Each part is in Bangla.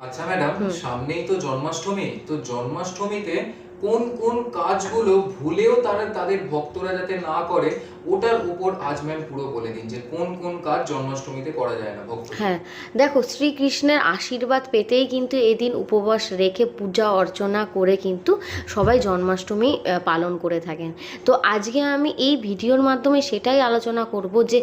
আচ্ছা ম্যাডাম, সামনেই তো জন্মাষ্টমী। তো জন্মাষ্টমীতে কোন কোন কাজগুলো ভুলেও তারা তাদের ভক্তরা যাতে না করে, ওটার উপর আজ ম্যাম পুরো বলে দিন যে কোন কোন কাজ জন্মাষ্টমীতে করা যায় না ভক্তদের। হ্যাঁ, দেখো শ্রীকৃষ্ণের আশীর্বাদ পেতেই কিন্তু এদিন উপবাস রেখে পূজা অর্চনা করে কিন্তু সবাই জন্মাষ্টমী পালন করে থাকেন। তো আজকে আমি এই ভিডিওর মাধ্যমে সেটাই আলোচনা করব যে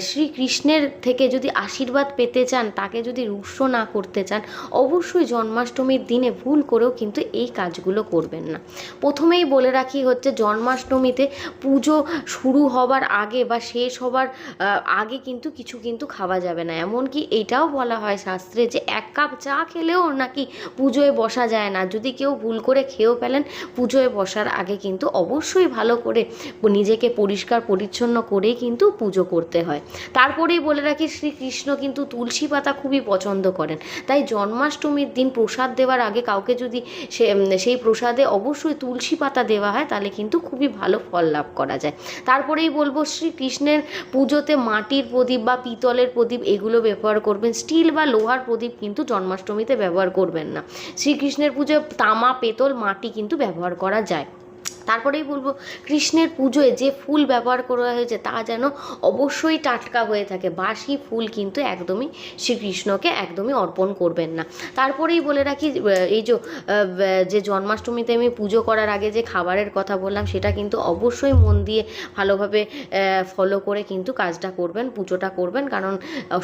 শ্রীকৃষ্ণের থেকে যদি আশীর্বাদ পেতে চান, তাকে যদি রুষ্ট না করতে চান, অবশ্যই জন্মাষ্টমীর দিনে ভুল করেও কিন্তু এই কাজগুলো করবেন না। প্রথমেই বলে রাখি হচ্ছে জন্মাষ্টমীতে পুজো শুরু হবার আগে বা শেষ হবার আগে কিন্তু কিছু কিন্তু খাওয়া যাবে না। এমনকি এটাও বলা হয় শাস্ত্রে যে 1 কাপ চা খেলেও নাকি পুজোয় বসা যায় না। যদি কেউ ভুল করে খেয়েও ফেলেন, পুজোয় বসার আগে কিন্তু অবশ্যই ভালো করে নিজেকে পরিষ্কার পরিচ্ছন্ন করেই কিন্তু পুজো করতে হয়। তারপরেই বলে রাখি শ্রীকৃষ্ণ কিন্তু তুলসী পাতা খুবই পছন্দ করেন। তাই জন্মাষ্টমীর দিন প্রসাদ দেওয়ার আগে কাউকে যদি সেই প্রসাদে অবশ্যই তুলসী পাতা দেওয়া হয়, তাহলে কিন্তু খুবই ভালো ফল লাভ করা যায়। তারপরেই বলবো শ্রীকৃষ্ণের পুজোতে মাটির প্রদীপ বা পিতলের প্রদীপ এগুলো ব্যবহার করবেন। স্টিল বা লোহার প্রদীপ কিন্তু জন্মাষ্টমীতে ব্যবহার করবেন না। শ্রীকৃষ্ণের পুজোয় তামা, পেতল, মাটি কিন্তু ব্যবহার করা যায়। তারপরেই বলবো কৃষ্ণের পুজোয় যে ফুল ব্যবহার করা হয়েছে তা যেন অবশ্যই টাটকা হয়ে থাকে। বাসি ফুল কিন্তু একদমই শ্রীকৃষ্ণকে একদমই অর্পণ করবেন না। তারপরেই বলে রাখি এই যে জন্মাষ্টমীতে আমি পুজো করার আগে যে খাবারের কথা বললাম, সেটা কিন্তু অবশ্যই মন দিয়ে ভালোভাবে ফলো করে কিন্তু কাজটা করবেন, পুজোটা করবেন। কারণ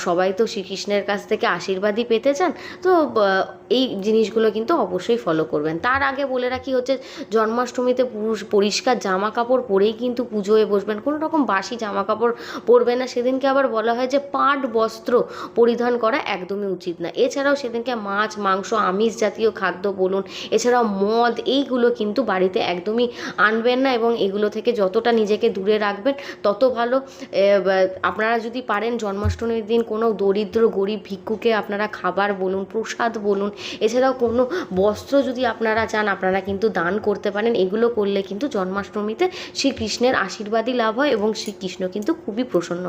সবাই তো শ্রীকৃষ্ণের কাছ থেকে আশীর্বাদই পেতে চান। তো এই জিনিসগুলো কিন্তু অবশ্যই ফলো করবেন। তার আগে বলে রাখি হচ্ছে জন্মাষ্টমীতে পরিষ্কার জামা কাপড় পরেই কিন্তু পুজোয় বসবেন। কোনো রকম বাসি জামা কাপড় পরবেন না। সেদিনকে আবার বলা হয় যে পাট বস্ত্র পরিধান করা একদমই উচিত না। এছাড়াও সেদিনকে মাছ, মাংস, আমিষ জাতীয় খাদ্য বলুন, এছাড়াও মদ, এইগুলো কিন্তু বাড়িতে একদমই আনবেন না এবং এগুলো থেকে যতটা নিজেকে দূরে রাখবেন তত ভালো। আপনারা যদি পারেন জন্মাষ্টমীর দিন কোনো দরিদ্র গরিব ভিক্ষুকে আপনারা খাবার বলুন, প্রসাদ বলুন, এছাড়াও কোনো বস্ত্র যদি আপনারা চান, আপনারা কিন্তু দান করতে পারেন। এগুলো করলে কিন্তু জন্মাষ্টমীতে শ্রীকৃষ্ণের আশীর্বাদই লাভ হয় এবং শ্রীকৃষ্ণ কিন্তু খুবই প্রসন্ন হয়।